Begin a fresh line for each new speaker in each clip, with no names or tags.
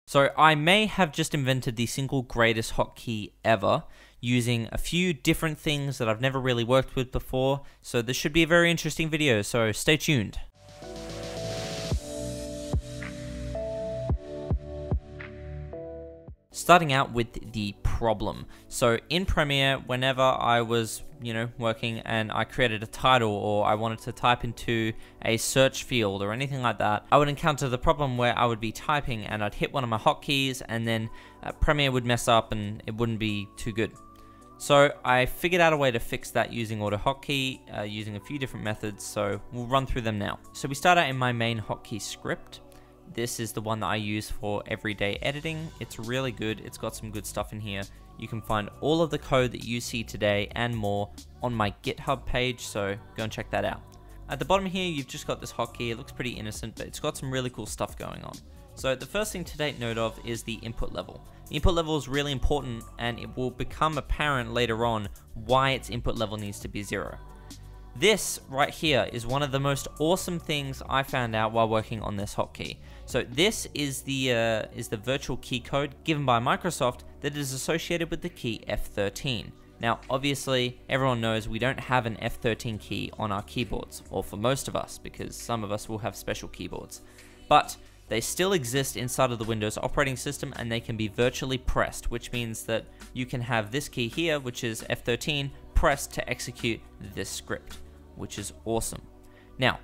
So I may have just invented the single greatest hotkey ever, using a few different things that I've never really worked with before, so this should be a very interesting video, so stay tuned. Starting out with the problem. So in Premiere, whenever I was, working and I created a title or I wanted to type into a search field or anything like that, I would encounter the problem where I would be typing and I'd hit one of my hotkeys and then Premiere would mess up and it wouldn't be too good. So I figured out a way to fix that using AutoHotkey, using a few different methods, so we'll run through them now. So we start out in my main Hotkey script. This is the one that I use for everyday editing. It's really good. It's got some good stuff in here. You can find all of the code that you see today and more on my GitHub page, so go and check that out. At the bottom here, you've just got this hotkey. It looks pretty innocent, but it's got some really cool stuff going on. So the first thing to take note of is the input level. The input level is really important, and it will become apparent later on why its input level needs to be 0. This right here is one of the most awesome things I found out while working on this hotkey. So this is the virtual key code given by Microsoft that is associated with the key F13. Now, obviously, everyone knows we don't have an F13 key on our keyboards, or for most of us, because some of us will have special keyboards. But they still exist inside of the Windows operating system, and they can be virtually pressed, which means that you can have this key here, which is F13, pressed to execute this script, which is awesome. Now,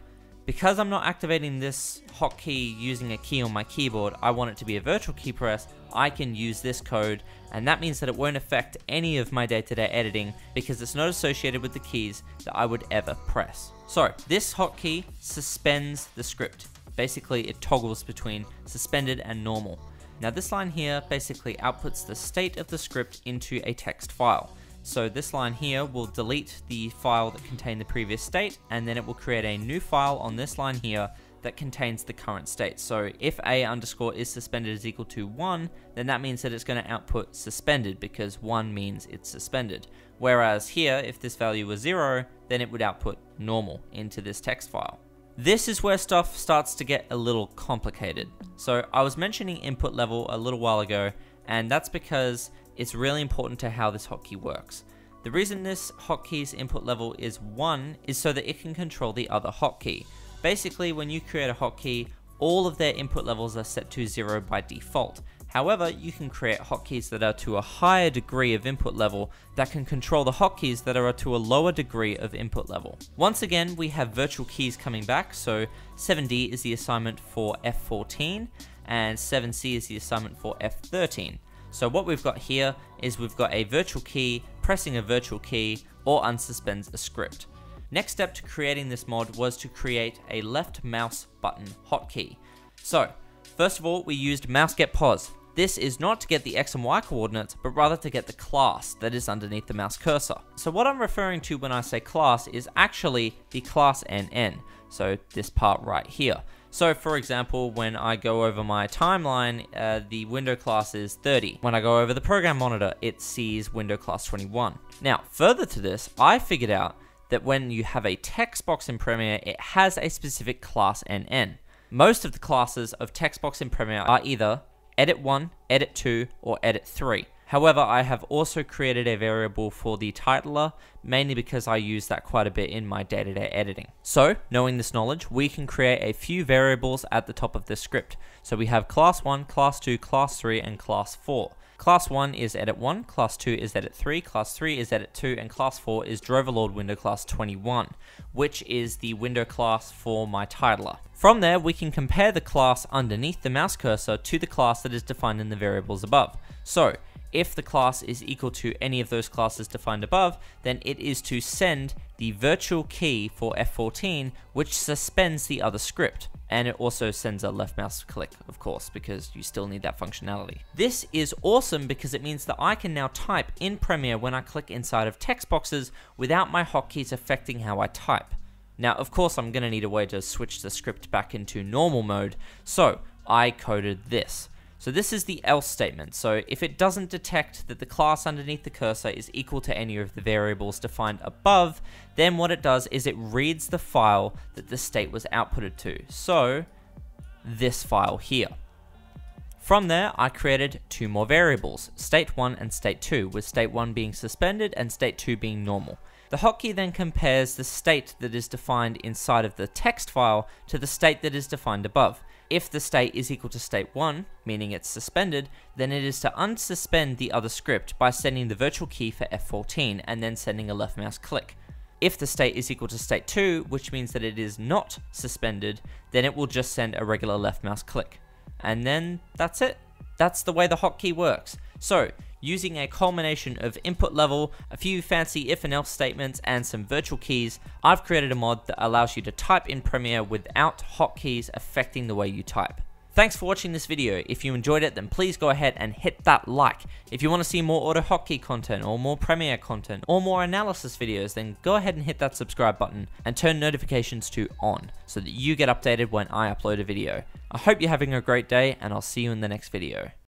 because I'm not activating this hotkey using a key on my keyboard, I want it to be a virtual key press, I can use this code, and that means that it won't affect any of my day-to-day editing because it's not associated with the keys that I would ever press. So, this hotkey suspends the script. Basically, it toggles between suspended and normal. Now this line here basically outputs the state of the script into a text file. So this line here will delete the file that contained the previous state, and then it will create a new file on this line here that contains the current state. So if a underscore is suspended is equal to 1, then that means that it's going to output suspended because 1 means it's suspended. Whereas here, if this value was 0, then it would output normal into this text file. This is where stuff starts to get a little complicated. So I was mentioning input level a little while ago, and that's because it's really important to how this hotkey works. The reason this hotkey's input level is 1 is so that it can control the other hotkey. Basically, when you create a hotkey, all of their input levels are set to 0 by default. However, you can create hotkeys that are to a higher degree of input level that can control the hotkeys that are to a lower degree of input level. Once again, we have virtual keys coming back, so 7D is the assignment for F14 and 7C is the assignment for F13. So what we've got here is we've got a virtual key pressing a virtual key or unsuspends a script. Next step to creating this mod was to create a left mouse button hotkey. So first of all, we used mouse get pos. This is not to get the X and Y coordinates, but rather to get the class that is underneath the mouse cursor. So what I'm referring to when I say class is actually the class NN. So this part right here. So for example, when I go over my timeline, the window class is 30. When I go over the program monitor, it sees window class 21. Now, further to this, I figured out that when you have a text box in Premiere, it has a specific class NN. Most of the classes of text box in Premiere are either edit 1, edit 2, or edit 3. However, I have also created a variable for the titler, mainly because I use that quite a bit in my day-to-day editing. So, knowing this knowledge, we can create a few variables at the top of this script. So we have class 1, class 2, class 3, and class 4. Class 1 is edit 1, class 2 is edit 3, class 3 is edit 2, and class 4 is droverlord window class 21, which is the window class for my titler. From there, we can compare the class underneath the mouse cursor to the class that is defined in the variables above. So, if the class is equal to any of those classes defined above, then it is to send the virtual key for F14, which suspends the other script. And it also sends a left mouse click, of course, because you still need that functionality. This is awesome because it means that I can now type in Premiere when I click inside of text boxes without my hotkeys affecting how I type. Now, of course, I'm going to need a way to switch the script back into normal mode, so I coded this. So this is the else statement. So if it doesn't detect that the class underneath the cursor is equal to any of the variables defined above, then what it does is it reads the file that the state was outputted to. So this file here. From there, I created two more variables, state 1 and state 2, with state 1 being suspended and state 2 being normal. The hotkey then compares the state that is defined inside of the text file to the state that is defined above. If the state is equal to state 1, meaning it's suspended, then it is to unsuspend the other script by sending the virtual key for F14 and then sending a left mouse click. If the state is equal to state 2, which means that it is not suspended, then it will just send a regular left mouse click. And then that's it. That's the way the hotkey works. So, using a culmination of input level, a few fancy if and else statements, and some virtual keys, I've created a mod that allows you to type in Premiere without hotkeys affecting the way you type. Thanks for watching this video. If you enjoyed it, then please go ahead and hit that like. If you want to see more auto hotkey content, or more Premiere content, or more analysis videos, then go ahead and hit that subscribe button and turn notifications to on so that you get updated when I upload a video. I hope you're having a great day, and I'll see you in the next video.